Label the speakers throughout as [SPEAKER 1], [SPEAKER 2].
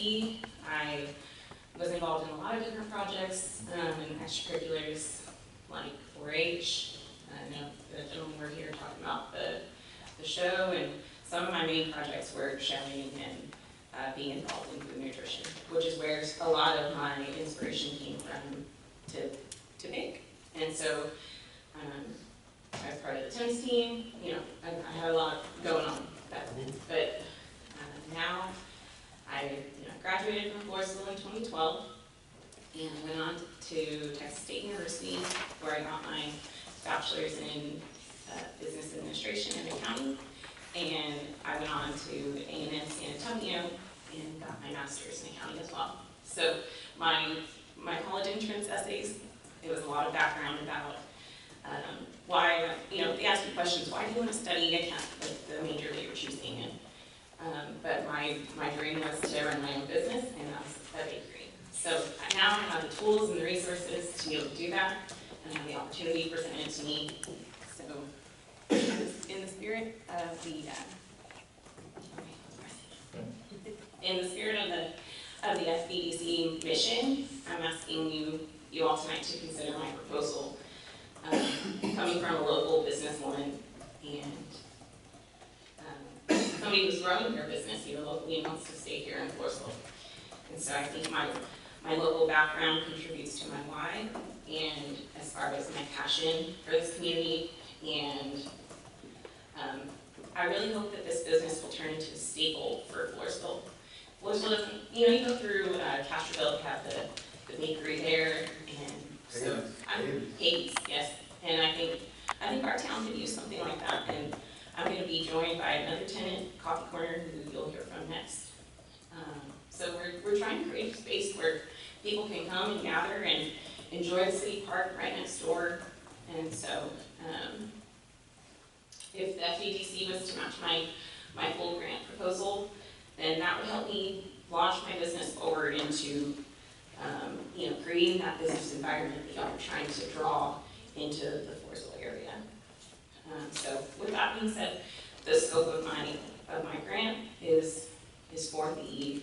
[SPEAKER 1] key. I was involved in a lot of different projects and extracurriculars like 4-H. I know the gentlemen were here talking about the show, and some of my main projects were showing and being involved in food nutrition, which is where a lot of my inspiration came from to bake. And so I was part of the tennis team. You know, I had a lot going on back then. But now I graduated from Floresville in 2012 and went on to Texas State University, where I got my bachelor's in business administration and accounting. And I went on to A&M San Antonio and got my master's in accounting as well. So my college entrance essays, it was a lot of background about why, they ask you questions, why do you want to study account, like the major that you're choosing? And, but my dream was to run my own business, and that's a bakery. So now I have the tools and the resources to be able to do that, and have the opportunity presented to me. So in the spirit of the FBDC mission, I'm asking you all tonight to consider my proposal. Coming from a local businesswoman and somebody who's growing their business here locally and wants to stay here in Floresville. And so I think my local background contributes to my why, and as far as my passion for this community, and I really hope that this business will turn into a staple for Floresville. Floresville doesn't, you go through Castroville, have the bakery there, and so Hades, yes. And I think our town could use something like that. And I'm going to be joined by another tenant, Coffee Corner, who you'll hear from next. So we're trying to create a space where people can come and gather and enjoy the city park right next door. And so if the FEDC was to match my full grant proposal, then that would help me launch my business forward into creating that business environment that y'all are trying to draw into the Floresville area. So with that being said, the scope of my grant is for the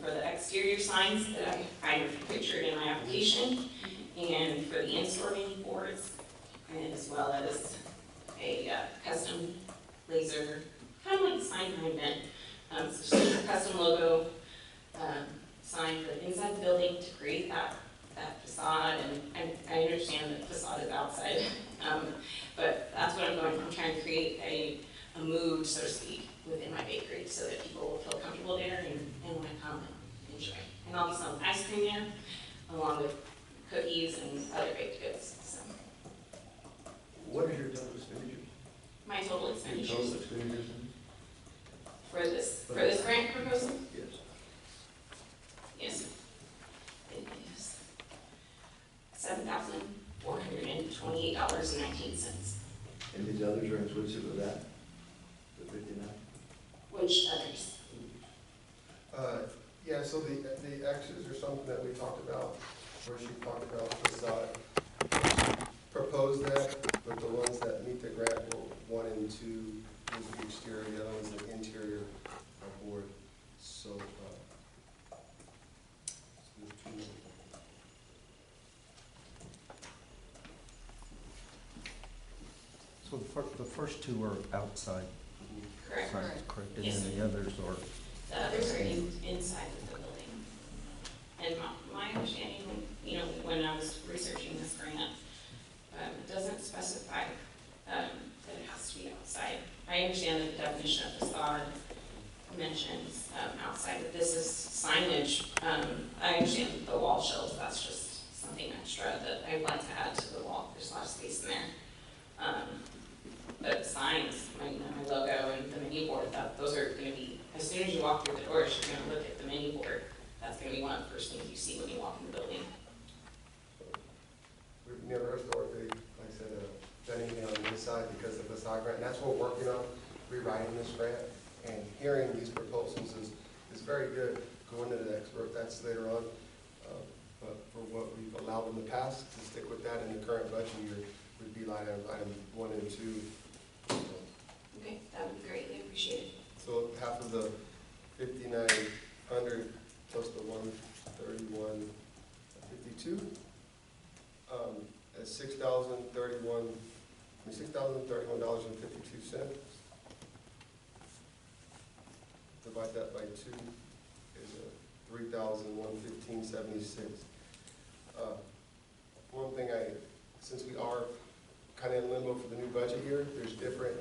[SPEAKER 1] for the exterior signs that I pictured in my application, and for the in-store menu boards, and as well as a custom laser, kind of like the sign behind Ben, it's just a custom logo sign for the inside the building to create that facade, and I understand that the facade is outside, but that's what I'm going for. I'm trying to create a mood, so to speak, within my bakery so that people will feel comfortable there and want to come and enjoy. And I'll be selling ice cream there, along with cookies and other baked goods. So.
[SPEAKER 2] What is your total expenditures?
[SPEAKER 1] My total expenditures.
[SPEAKER 2] Your total expenditures?
[SPEAKER 1] For this grant proposal?
[SPEAKER 2] Yes.
[SPEAKER 1] Yes. It is $7,428.19.
[SPEAKER 2] And these others are inclusive of that? The 59?
[SPEAKER 1] Which others?
[SPEAKER 3] Yeah, so the X's are something that we talked about, where she talked about facade. Proposed that, but the ones that meet the grant were 1 and 2 is the exterior, the other one's the interior board. So,
[SPEAKER 4] So the first two are outside.
[SPEAKER 1] Correct.
[SPEAKER 4] Correct. And
[SPEAKER 1] Yes,
[SPEAKER 4] then the others are.
[SPEAKER 1] The others are inside of the building. And my understanding, when I was researching this grant, it doesn't specify that it has to be outside. I understand that the definition of facade mentions outside, but this is signage. I understand the wall shelves, that's just something extra that I would like to add to the wall. There's a lot of space in there. But the signs, my logo and the menu board, those are going to be, as soon as you walk through the doors, you're going to look at the menu board. That's going to be one of the first things you see when you walk in the building.
[SPEAKER 3] we've never historically, like I said, done anything on this side because of the facade grant. And that's what we're working on, rewriting this grant. And hearing these proposals is very good. Going to the expert, that's later on. But for what we've allowed in the past, to stick with that in the current budget year would be like item 1 and 2.
[SPEAKER 1] Okay, that would be greatly appreciated.
[SPEAKER 3] So half of the 59 cents. Divide that by 2 is 3,115.76. One thing since we are kind of in limbo for the new budget year, there's different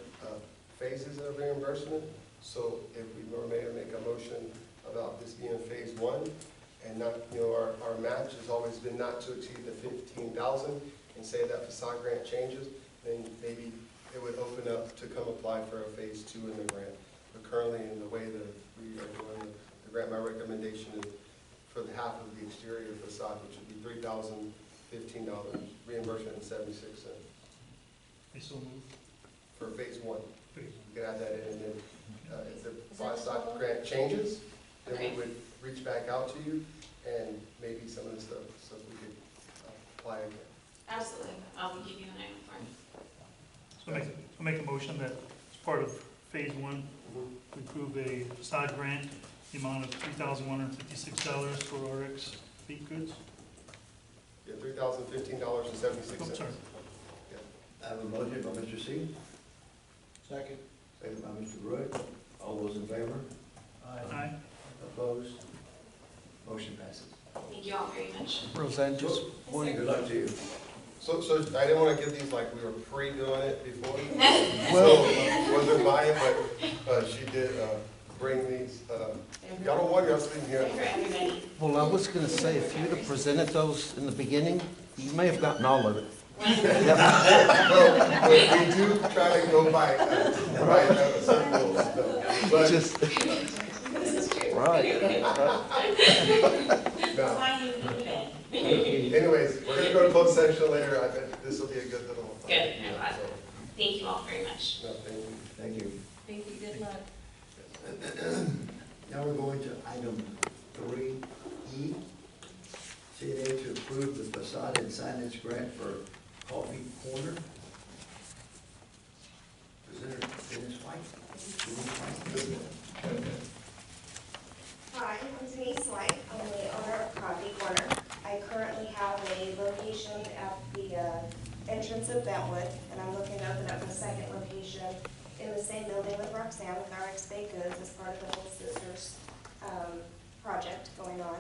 [SPEAKER 3] phases of reimbursement. So if we were to make a motion about this being phase 1, and not, our match has always been not to exceed the 15,000, and say that facade grant changes, then maybe it would open up to come apply for a phase 2 in the grant. But currently, in the way that we are doing the grant, my recommendation is for the half of the exterior facade, which would be $3,015, reimbursement in 76 cents.
[SPEAKER 5] I so move.
[SPEAKER 3] For phase 1.
[SPEAKER 5] Phase.
[SPEAKER 3] You can add that in, and then if the facade grant changes, then we would reach back out to you, and maybe some of the stuff we could apply again.
[SPEAKER 1] Absolutely, I'll give you an item for it.
[SPEAKER 5] So make a motion that as part of phase 1, we approve a facade grant, the amount of $3,156 for RX baked goods.
[SPEAKER 3] Yeah, $3,015.76.
[SPEAKER 5] Oh, sorry.
[SPEAKER 2] I have a motion by Mr. C,
[SPEAKER 6] Second.
[SPEAKER 2] second by Mr. Roy. All those in favor?
[SPEAKER 5] Aye.
[SPEAKER 2] Opposed? Motion passes.
[SPEAKER 1] Thank you all very much.
[SPEAKER 4] Roseanne, just one,
[SPEAKER 2] Good luck to you.
[SPEAKER 3] So I didn't want to give these like we were pre-doing it before. So wasn't buying, but she did bring these. Y'all don't want us in here.
[SPEAKER 1] For everybody.
[SPEAKER 4] well, I was gonna say, if you'd have presented those in the beginning, you may have gotten all of it.
[SPEAKER 3] But we do try to go by certain rules. But
[SPEAKER 4] Just,
[SPEAKER 1] This is true.
[SPEAKER 4] right.
[SPEAKER 3] no. Anyways, we're gonna go to closed session later. I bet this will be a good little.
[SPEAKER 1] Good, I'm glad. Thank you all very much.
[SPEAKER 3] No, thank you.
[SPEAKER 2] Thank you.
[SPEAKER 1] Thank you, good luck.
[SPEAKER 2] Now we're going to item 3E. CNA to approve the facade and signage grant for Coffee Corner. Presenter Dennis White.
[SPEAKER 7] Hi, I'm Denise White. I'm the owner of Coffee Corner. I currently have a location at the entrance of Bentwood, and I'm looking to open up a second location in the same building with Roxanne, with RX Baked Goods, as part of the Whole Sisters project going on.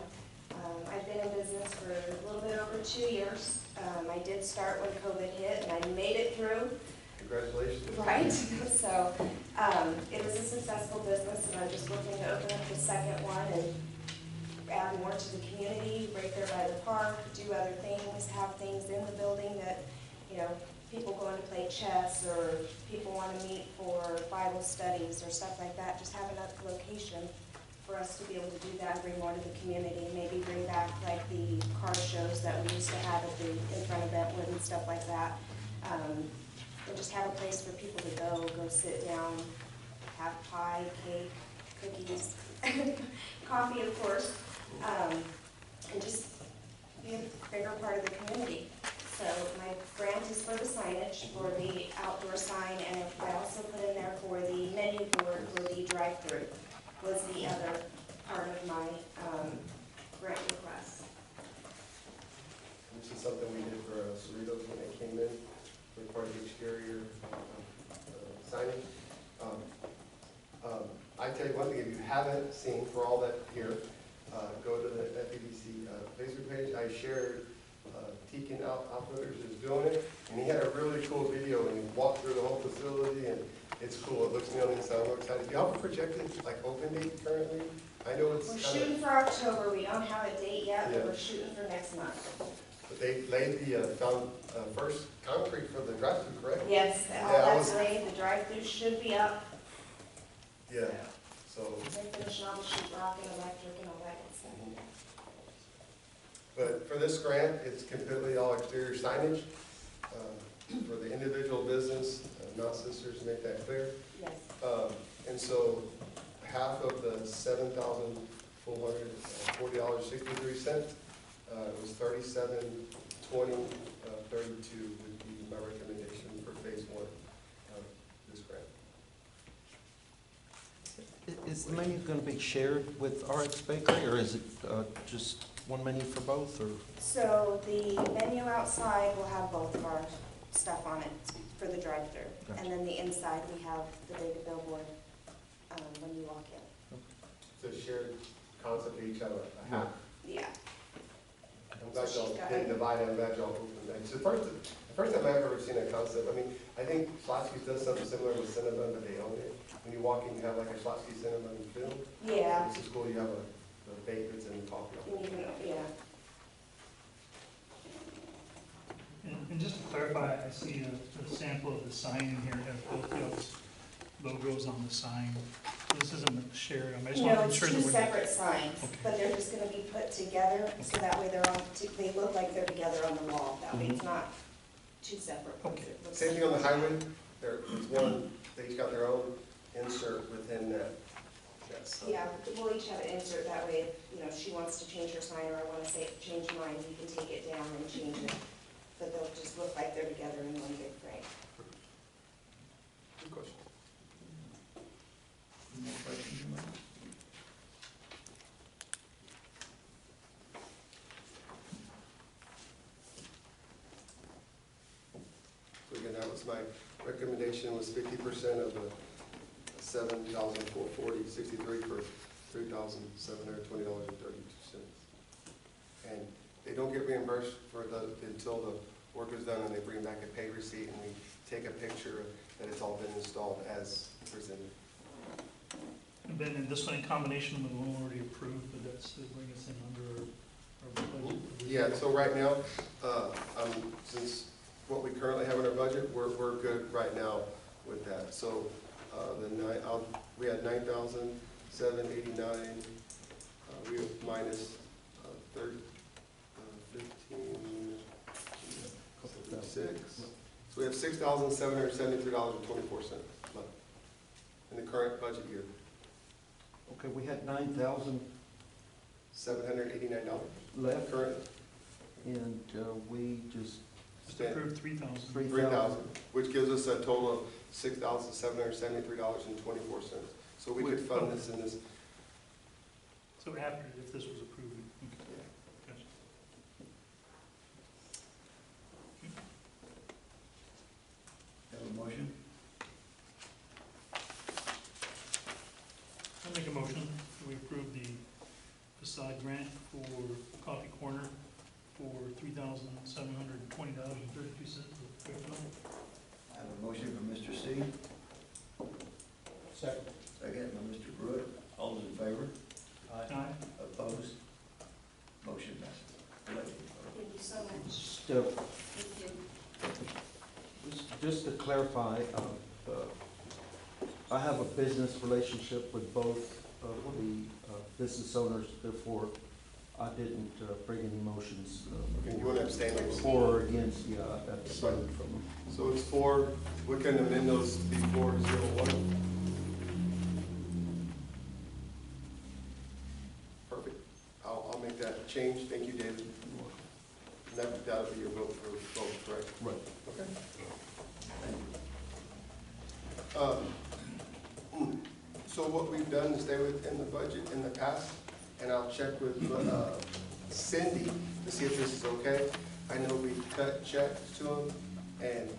[SPEAKER 7] I've been in business for a little bit over 2 years. I did start when COVID hit, and I made it through.
[SPEAKER 3] Congratulations.
[SPEAKER 7] Right, so it was a successful business, and I'm just looking to open up the second one and add more to the community, right there by the park, do other things, have things in the building that, people going to play chess, or people want to meet for Bible studies or stuff like that. Just have another location for us to be able to do that, bring more to the community, maybe bring back like the car shows that we used to have in front of Bentwood and stuff like that. And just have a place for people to go sit down, have pie, cake, cookies, coffee, of course, and just be a bigger part of the community. So my grant is for the signage, for the outdoor sign, and I also put in there for the menu board for the drive-through, was the other part of my grant request.
[SPEAKER 3] This is something we did for Cerritos when they came in, for part of the exterior signing. I tell you one thing, if you haven't seen, for all that here, go to the FEDC Facebook page. I shared Tekin Outfitters is doing it, and he had a really cool video, and he walked through the whole facility, and it's cool. It looks neat on the inside. I'm excited. Do you have a projected open date currently? I know it's
[SPEAKER 7] We're shooting for October. We don't have a date yet, but
[SPEAKER 3] Yeah.
[SPEAKER 7] we're shooting for next month.
[SPEAKER 3] But they laid the first concrete for the drive-through, correct?
[SPEAKER 7] Yes, all
[SPEAKER 3] Yeah, I
[SPEAKER 7] that's
[SPEAKER 3] was-
[SPEAKER 7] laid. The drive-through should be up.
[SPEAKER 3] Yeah. So,
[SPEAKER 7] They're finishing all the sheet rock and electric and all that good stuff.
[SPEAKER 3] but for this grant, it's completely all exterior signage for the individual business, not sisters, to make that clear.
[SPEAKER 7] Yes.
[SPEAKER 3] And so half of the $7,440.63 was $37,2032 would be my recommendation for phase 1 of this grant.
[SPEAKER 4] Is the menu gonna be shared with RX Bakery, or is it just one menu for both, or?
[SPEAKER 7] So the menu outside will have both of our stuff on it. for the drive-through.
[SPEAKER 4] Gotcha.
[SPEAKER 7] And then the inside, we have the big billboard, when you walk in.
[SPEAKER 3] It's a shared concept, they each have a half.
[SPEAKER 7] Yeah.
[SPEAKER 3] I'm glad
[SPEAKER 7] So
[SPEAKER 3] y'all
[SPEAKER 7] she's got
[SPEAKER 3] didn't
[SPEAKER 7] it.
[SPEAKER 3] divide it, I'm glad y'all opened that. It's the first time I've ever seen a concept. I mean, I think Schlotsky's does something similar with Cinnabon, but they own it. When you walk in, you have like a Schlotsky Cinnabon film.
[SPEAKER 7] Yeah.
[SPEAKER 3] This is cool, you have a bake that's in the coffee.
[SPEAKER 7] And you can, yeah.
[SPEAKER 5] And just to clarify, I see a sample of the sign in here, it has both those logos on the sign. This isn't shared, I just want
[SPEAKER 7] No,
[SPEAKER 5] to make
[SPEAKER 7] it's
[SPEAKER 5] sure
[SPEAKER 7] two
[SPEAKER 5] that we're.
[SPEAKER 7] separate signs,
[SPEAKER 5] Okay.
[SPEAKER 7] but they're just gonna be put together, so that way they're on, they look like they're together on the wall. That way it's not two separate ones.
[SPEAKER 5] Okay.
[SPEAKER 7] It looks
[SPEAKER 3] Same
[SPEAKER 7] like-
[SPEAKER 3] thing on the highway, there's one, they each got their own insert within that. That's,
[SPEAKER 7] Yeah, we'll each have an insert, that way, if she wants to change her sign, or I wanna say, change mine, you can take it down and change it. But they'll just look like they're together in one big frame.
[SPEAKER 3] Good question.
[SPEAKER 2] Any more questions, Mike?
[SPEAKER 3] So again, that was my recommendation, was 50% of the $7,440, 63 for $3,720.32. And they don't get reimbursed until the work is done and they bring back a pay receipt and we take a picture that it's all been installed as presented.
[SPEAKER 5] And then in this one, in combination with the one already approved, but that's to bring us in under our budget.
[SPEAKER 3] Yeah, so right now, since what we currently have in our budget, we're good right now with that. So we had 9,789. We have minus 56. So we have $6,773.24 left in the current budget year.
[SPEAKER 4] Okay, we had 9,000
[SPEAKER 3] $789
[SPEAKER 4] left,
[SPEAKER 3] current.
[SPEAKER 4] and we just
[SPEAKER 5] Just approved 3,000.
[SPEAKER 3] 3,000, which gives us a total of $6,773.24. So we could fund this in this.
[SPEAKER 5] So after, if this was approved, okay, gotcha.
[SPEAKER 2] Have a motion?
[SPEAKER 5] I'll make a motion that we approve the facade grant for Coffee Corner for $3,720.32.
[SPEAKER 2] I have a motion from Mr. C,
[SPEAKER 6] Second.
[SPEAKER 2] second by Mr. Pruitt. All those in favor?
[SPEAKER 5] Aye.
[SPEAKER 2] Opposed? Motion passes.
[SPEAKER 7] Thank you so much. Thank you.
[SPEAKER 4] just to clarify, I have a business relationship with both of the business owners, therefore I didn't bring any motions
[SPEAKER 3] Okay, you want to abstain on this?
[SPEAKER 4] for or against, yeah, I abstained from them.
[SPEAKER 3] So it's 4, we can amend those to be 401. Perfect. I'll make that change. Thank you, David. And that'll be your vote for both, correct?
[SPEAKER 4] Right.
[SPEAKER 3] Okay. So what we've done is stay within the budget in the past, and I'll check with Cindy to see if this is okay. I know we cut checks to them, and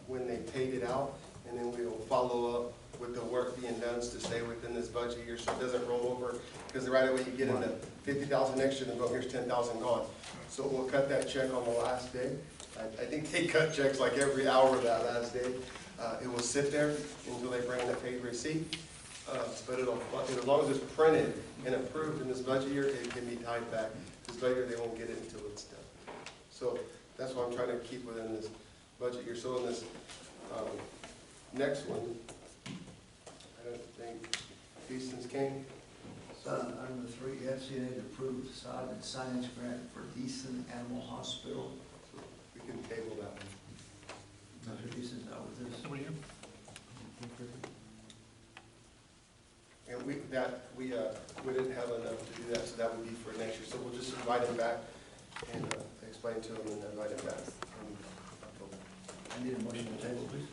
[SPEAKER 3] when they paid it out, and then we'll follow up with the work being done to stay within this budget year, so it doesn't roll over, because right away you get into 50,000 extra, and go, here's 10,000 gone. So we'll cut that check on the last day. I think they cut checks like every hour of that last day. It will sit there until they bring in a paid receipt. But as long as it's printed and approved in this budget year, it can be tied back. Because later they won't get it until it's done. So that's why I'm trying to keep within this budget year. So in this next one, I don't think Easton's came.
[SPEAKER 2] Item 3, FCA to approve facade and signage grant for Easton Animal Hospital.
[SPEAKER 3] We can table that one.
[SPEAKER 2] Mr. Easton's not with us.
[SPEAKER 5] Somebody here?
[SPEAKER 3] And we didn't have enough to do that, so that would be for next year. So we'll just invite him back and explain to him and invite him back.
[SPEAKER 2] I need a motion to table, please.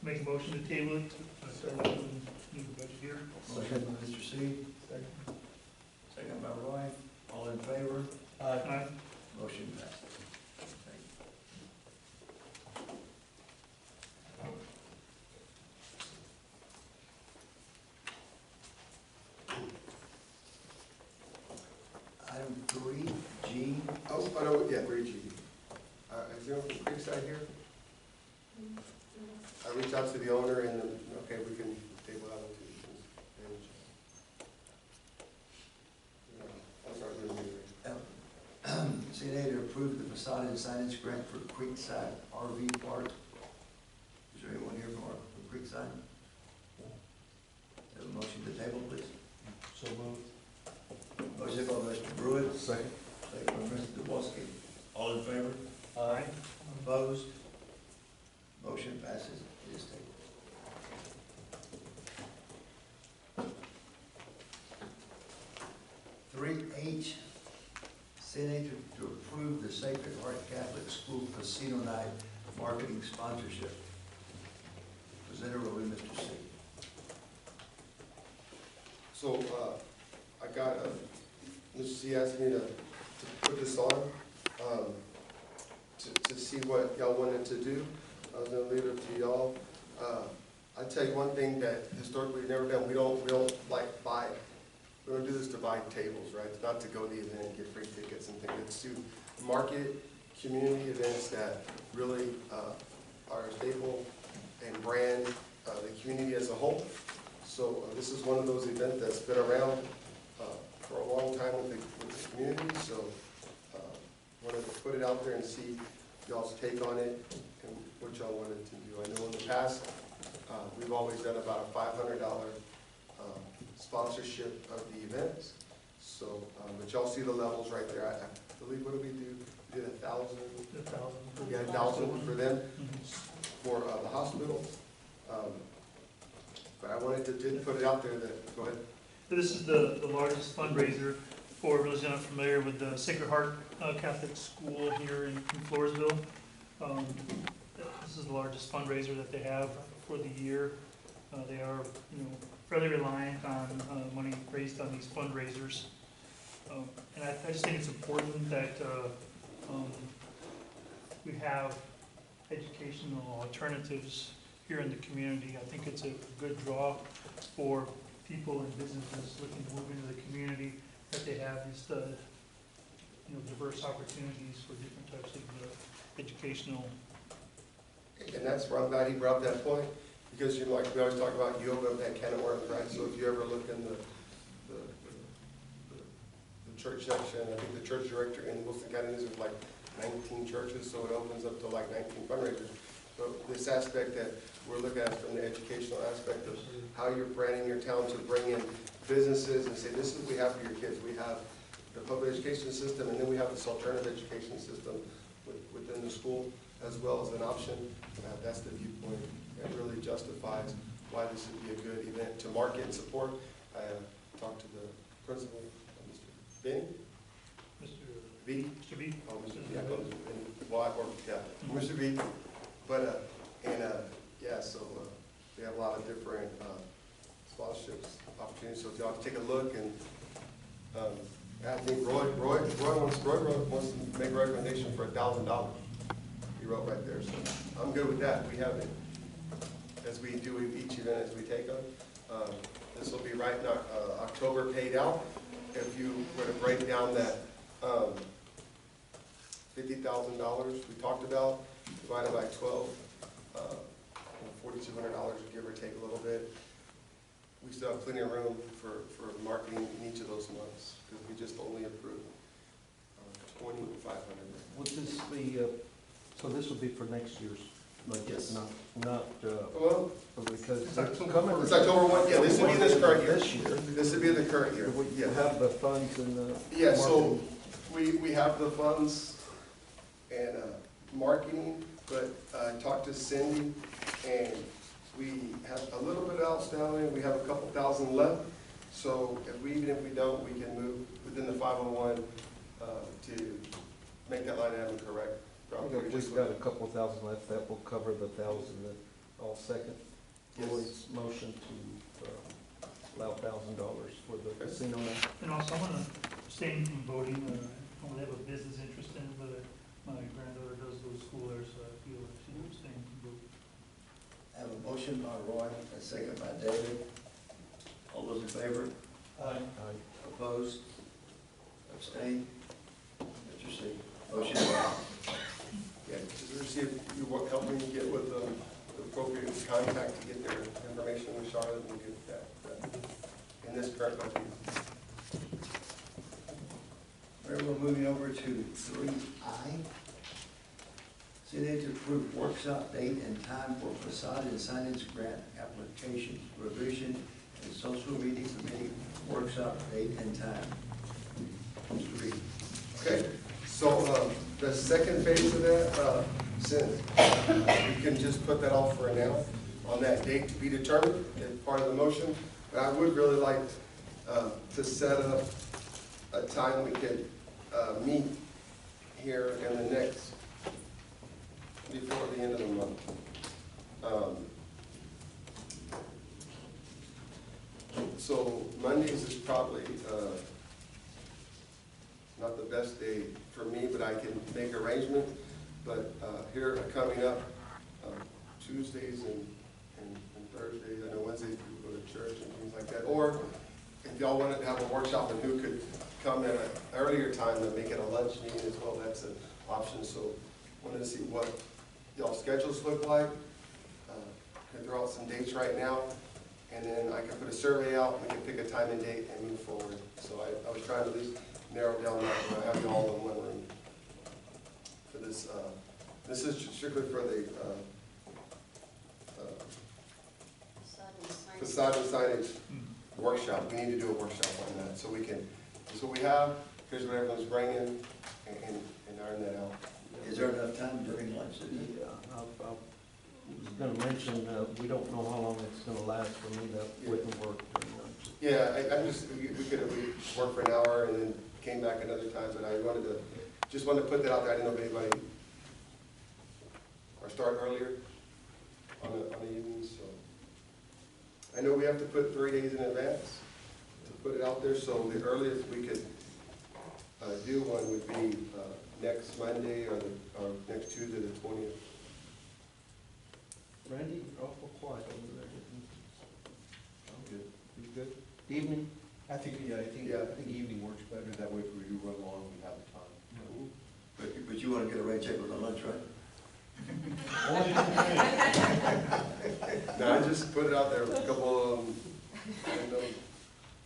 [SPEAKER 5] Make a motion to table it, start with the new budget year.
[SPEAKER 2] Motion by Mr. C. Second by Roy. All in favor?
[SPEAKER 5] Aye.
[SPEAKER 2] Motion passes.
[SPEAKER 3] Creekside here? I reached out to the owner and, okay, we can table that one too. I'm sorry, there's a meeting.
[SPEAKER 2] CNA to approve the facade and signage grant for Creekside RV Park. Is there anyone here for Creekside? Have a motion to table, please.
[SPEAKER 4] So moved.
[SPEAKER 2] Motion by Mr. Pruitt,
[SPEAKER 4] Second.
[SPEAKER 2] second by Mr. Dubowski. All in favor?
[SPEAKER 6] Aye.
[SPEAKER 2] Opposed? Motion passes. It is tabled. 3H, CNA to approve the Sacred Heart Catholic School Casino Night marketing sponsorship. Presenter will be Mr. C.
[SPEAKER 3] So, I got, Mr. C asked me to put this on, to see what y'all wanted to do. I was gonna leave it to y'all. I tell you one thing that historically we've never done, we don't like buy, we don't do this to buy tables, right? It's not to go to the event and get free tickets and things. It's to market community events that really, are a staple and brand, the community as a whole. So this is one of those events that's been around for a long time with the community. So wanted to put it out there and see y'all's take on it and what y'all wanted to do. I know in the past we've always done about a $500 sponsorship of the events. So, but y'all see the levels right there. I believe, what did we do? We did 1,000.
[SPEAKER 5] 1,000.
[SPEAKER 3] We had 1,000 for them for the hospital. But I wanted to did put it out there that, go ahead.
[SPEAKER 5] This is the largest fundraiser for those who are not familiar with the Sacred Heart Catholic School here in Floresville. This is the largest fundraiser that they have for the year. They are, fairly reliant on money raised on these fundraisers. And I just think it's important that we have educational alternatives here in the community. I think it's a good draw for people and businesses looking to move into the community, that they have these diverse opportunities for different types of educational.
[SPEAKER 3] And that's where I'm glad he brought up that point, because like we always talk about, you open up that can of worms, right? So if you ever look in the church section, I think the church director in Wilson County is like 19 churches, so it opens up to like 19 fundraisers. So this aspect that we're looking at from the educational aspect of how you're branding your town to bring in businesses and say, this is what we have for your kids. We have the public education system, and then we have this alternative education system within the school as well as an option. That's the viewpoint that really justifies why this would be a good event to market and support. I talked to the principal, Mr. Benny?
[SPEAKER 5] Mr.
[SPEAKER 3] B?
[SPEAKER 5] Mr. B?
[SPEAKER 3] Oh, Mr. B, I thought it was Benny. Well, yeah, Mr. B. But, yeah, so we have a lot of different sponsorships opportunities. So if y'all take a look, and I think Roy wants to make a recommendation for $1,000. He wrote right there, so I'm good with that. We have it as we do each event as we take them. This will be right in October paid out. If you were to break down that $50,000 we talked about, divided by 12, $4,200, give or take a little bit. We still have plenty of room for marketing in each of those months, because we just only approved $2,500.
[SPEAKER 4] Would this be, so this would be for next year's budget?
[SPEAKER 3] Yes.
[SPEAKER 4] Not,
[SPEAKER 3] Well,
[SPEAKER 4] because
[SPEAKER 5] It's
[SPEAKER 4] it's
[SPEAKER 5] October
[SPEAKER 4] coming.
[SPEAKER 3] it's October 1, yeah, this would be this current year.
[SPEAKER 4] This year.
[SPEAKER 3] This would be the current year,
[SPEAKER 4] We
[SPEAKER 3] yeah.
[SPEAKER 4] have the funds in the.
[SPEAKER 3] Yeah, so
[SPEAKER 4] marketing.
[SPEAKER 3] we have the funds and marketing, but I talked to Cindy, and we have a little bit outstanding. We have a couple thousand left. So even if we don't, we can move within the 501 to make that line item correct.
[SPEAKER 4] We've got a couple thousand left, that will cover the 1,000 that I'll second.
[SPEAKER 3] Yes.
[SPEAKER 4] Lloyd's motion to allow $1,000 for the casino night.
[SPEAKER 5] And also, I'm going to abstain from voting. I don't really have a business interest in it, but my granddaughter does go to school there, so I feel I should abstain from voting.
[SPEAKER 2] I have a motion by Roy, a second by David. All those in favor?
[SPEAKER 6] Aye.
[SPEAKER 2] Opposed? Abstained? Mr. C. Motion passed.
[SPEAKER 3] Yeah, just see if you want, help me get with the appropriate contact to get their information with Charlotte and get that in this current budget.
[SPEAKER 2] All right, we're moving over to 3I. City to approve workshop date and time for facade and signage grant application revision and social media committee workshop date and time. Mr. Reed.
[SPEAKER 3] Okay, so the second phase of that, since we can just put that off for now on that date to be determined as part of the motion, but I would really like to set up a time we could meet here in the next, before the end of the month. So Mondays is probably not the best day for me, but I can make arrangements. But here coming up, Tuesdays and Thursdays, I know Wednesdays people go to church and things like that. Or if y'all wanted to have a workshop and who could come at an earlier time to make it a lunch meeting as well, that's an option. So wanted to see what y'all schedules look like. Can throw out some dates right now, and then I can put a survey out, we can pick a time and date and move forward. So I was trying to at least narrow down that, have you all in one room for this. This is strictly for the facade and signage workshop. We need to do a workshop on that, so we can, this is what we have, here's what everyone's bringing, and iron that out.
[SPEAKER 2] Is there enough time during lunch?
[SPEAKER 4] Yeah, I was gonna mention, we don't know how long it's gonna last for me, that wouldn't work during lunch.
[SPEAKER 3] Yeah, we could have worked for an hour and then came back another time, but I just wanted to put that out there. I didn't know if anybody, or start earlier on the evenings, so. I know we have to put 3 days in advance to put it out there, so the earliest we could do one would be next Monday or next Tuesday, the 20th.
[SPEAKER 4] Randy, you're awful quiet over there. I'm good. You good? Evening?
[SPEAKER 6] I think evening works better, that way if we do run long, we have the time.
[SPEAKER 2] But you want to get a right check with the lunch, right?
[SPEAKER 3] No, I just put it out there, a couple of them.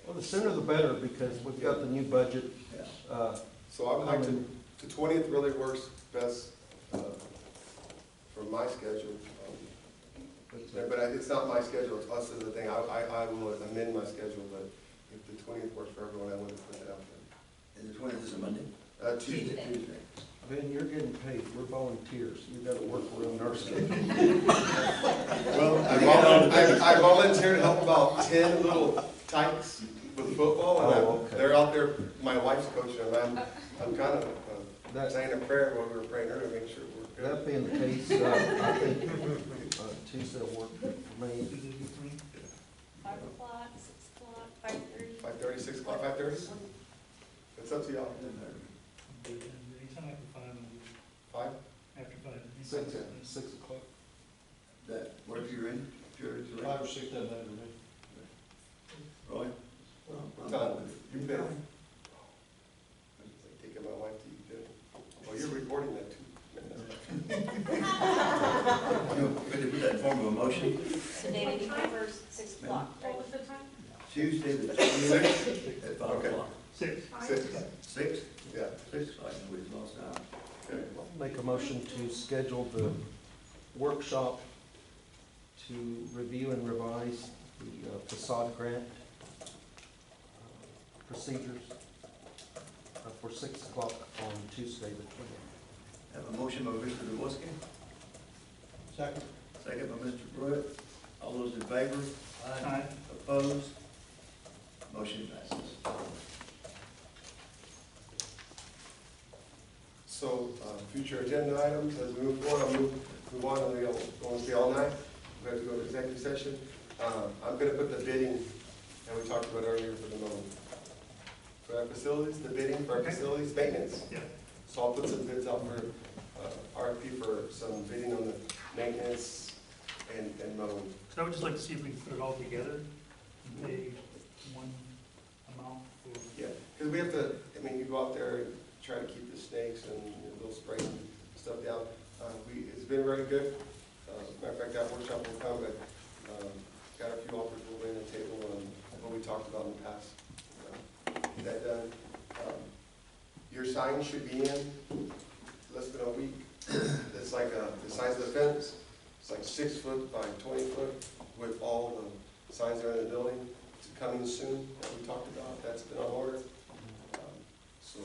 [SPEAKER 4] Well, the sooner the better, because we've got the new budget.
[SPEAKER 2] Yeah.
[SPEAKER 3] So I would like to, the 20th really works best for my schedule. But it's not my schedule, it's us as a thing. I will amend my schedule, but if the 20th works for everyone, I want to put that out there.
[SPEAKER 2] And the 20th is a Monday?
[SPEAKER 3] Tuesday.
[SPEAKER 4] Ben, you're getting paid, we're volunteers, you gotta work around our schedule.
[SPEAKER 3] Well, I volunteered to help about 10 little tykes with football, and
[SPEAKER 4] Oh, okay.
[SPEAKER 3] they're out there, my wife's coaching them. I'm kind of saying a prayer while we were praying earlier, make sure we're good.
[SPEAKER 4] That being the case, I think Tuesday will work for me.
[SPEAKER 8] 5 o'clock, 6 o'clock, 5:30.
[SPEAKER 3] 5:30, 6 o'clock, 5:30? It's up to y'all.
[SPEAKER 5] Anytime after 5,
[SPEAKER 3] 5?
[SPEAKER 5] after 5.
[SPEAKER 4] 6 o'clock.
[SPEAKER 2] That work you're in? Sure.
[SPEAKER 6] 5 or 6 doesn't matter to me.
[SPEAKER 2] Roy?
[SPEAKER 3] Tom, you bet. Taking my wife to eat dinner. Well, you're recording that too.
[SPEAKER 2] Could you put that in form of a motion?
[SPEAKER 8] So David, you prefer 6 o'clock, right?
[SPEAKER 1] What was the time?
[SPEAKER 2] Tuesday the 20th at 5
[SPEAKER 3] Okay.
[SPEAKER 2] o'clock.
[SPEAKER 5] 6.
[SPEAKER 3] 6?
[SPEAKER 2] 6?
[SPEAKER 3] Yeah.
[SPEAKER 2] 6 o'clock, nobody's lost out.
[SPEAKER 3] Okay.
[SPEAKER 4] Make a motion to schedule the workshop to review and revise the facade grant procedures for 6 o'clock on Tuesday the 20th.
[SPEAKER 2] Have a motion by Mr. Dvorsky,
[SPEAKER 6] Second.
[SPEAKER 2] second by Mr. Pruitt. All those in favor?
[SPEAKER 5] Aye.
[SPEAKER 2] Opposed? Motion passes.
[SPEAKER 3] So, future agenda items, as we move forward, I'll move on, and we'll go and stay all night. We have to go to executive session. I'm gonna put the bidding, that we talked about earlier for the moment. For our facilities, the bidding for our
[SPEAKER 5] Okay.
[SPEAKER 3] facilities, maintenance.
[SPEAKER 5] Yeah.
[SPEAKER 3] So I'll put some bids out for, RFP for some bidding on the maintenance and mowing.
[SPEAKER 5] So I would just like to see if we can put it all together and pay one amount for.
[SPEAKER 3] Yeah, because we have to, I mean, you go out there and try to keep the snakes and they'll spray stuff down. It's been very good. Matter of fact, that workshop will come, but got a few offers moving on the table on what we talked about in the past. Get that done. Your sign should be in less than a week. It's like the size of the fence. It's like 6 foot by 20 foot with all the signs that are in the building. It's coming soon that we talked about. That's been on order. So,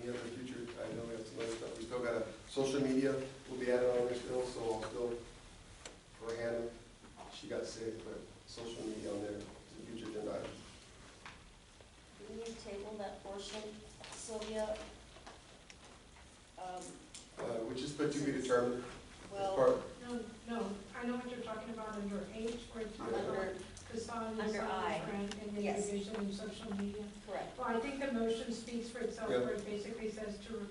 [SPEAKER 3] any other future? I know we have some other stuff. We still got a social media. Will be added on there still. So I'll still for Hannah. She got sick, but social media on there is a future agenda item.
[SPEAKER 8] Can you table that portion, Sylvia?
[SPEAKER 3] We just put to be determined.
[SPEAKER 8] Well,
[SPEAKER 3] Part,
[SPEAKER 9] No, I know what you're talking about under H, where it's
[SPEAKER 8] Under-
[SPEAKER 9] facade and
[SPEAKER 8] under I.
[SPEAKER 9] signage grant and then
[SPEAKER 8] Yes.
[SPEAKER 9] revision in social media.
[SPEAKER 8] correct.
[SPEAKER 9] Well, I think the motion speaks for itself,
[SPEAKER 3] Yeah.
[SPEAKER 9] where it basically says to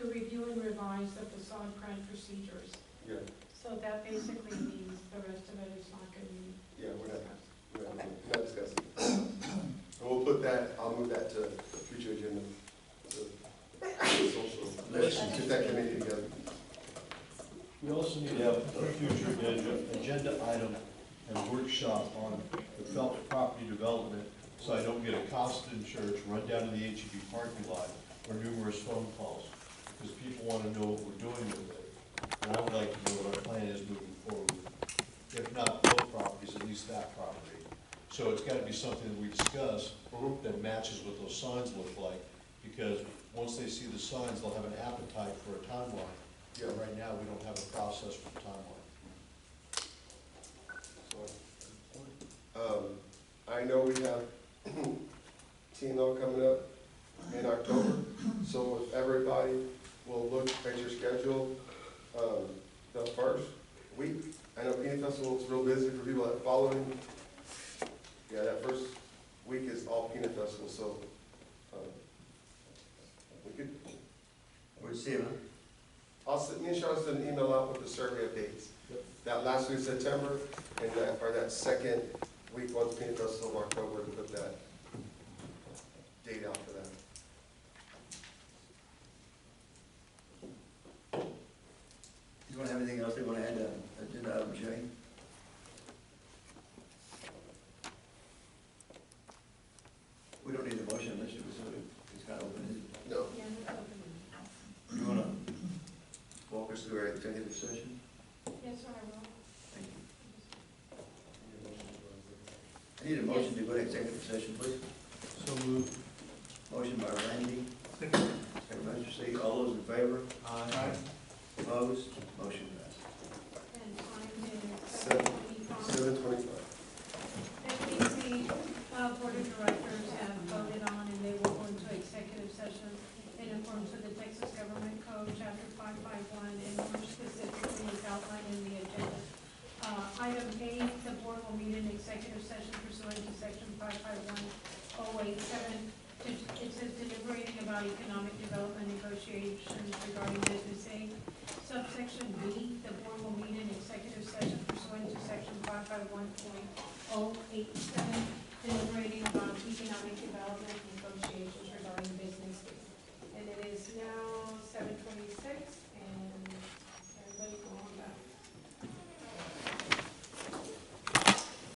[SPEAKER 9] review and revise the facade grant procedures.
[SPEAKER 3] yeah,
[SPEAKER 9] So that basically means the rest of it is not going to be
[SPEAKER 3] yeah, we're not
[SPEAKER 8] Okay.
[SPEAKER 3] discussing. And we'll put that, I'll move that to future agenda. To social,
[SPEAKER 2] Let's-
[SPEAKER 3] get that committee together.
[SPEAKER 6] We also need to have a future agenda item and workshop on the Phelps property development, so I don't get accosted in church, run down to the HEB parking lot, or numerous phone calls, because people want to know what we're doing with it. And I would like to know what our plan is moving forward, if not both properties, at least that property. So it's got to be something that we discuss that matches what those signs look like, because once they see the signs, they'll have an appetite for a timeline.
[SPEAKER 3] Yeah.
[SPEAKER 6] Right now, we don't have a process for the timeline.
[SPEAKER 3] I know we have TNO coming up in October, so if everybody will look at your schedule, the first week. I know Peanut Festival is real busy for people that following. Yeah, that first week is all Peanut Festival, so we could,
[SPEAKER 2] We'll see, huh?
[SPEAKER 3] me and Sean send an email out with the survey of dates. That last week of September, and that second week, once Peanut Festival of October, to put that date out for that.
[SPEAKER 2] You want to have anything else they want to add to agenda item J? We don't need a motion unless it was, it's kind of open, isn't it?
[SPEAKER 3] No.
[SPEAKER 9] Yeah, that's open.
[SPEAKER 2] You want to walk us through our executive session?
[SPEAKER 9] Yes, sir, I will.
[SPEAKER 2] Thank you. I need a motion to go to executive session, please.
[SPEAKER 6] So moved.
[SPEAKER 2] Motion by Randy,
[SPEAKER 5] Second.
[SPEAKER 2] second by Mr. C. All those in favor?
[SPEAKER 6] Aye.
[SPEAKER 2] Opposed? Motion passed.
[SPEAKER 9] And time is
[SPEAKER 3] 7:25.
[SPEAKER 9] 7:25. FPC Board of Directors have voted on and they will go into executive session in accordance with the Texas Government Code, Chapter 551, and more specifically is outlined in the agenda. Item A, the board will meet in executive session pursuant to Section 551.087. It says deliberating about economic development negotiations regarding business aid. Subsection B, the board will meet in executive session pursuant to Section 551.087, deliberating about economic development negotiations regarding business aid. And it is now 7:26.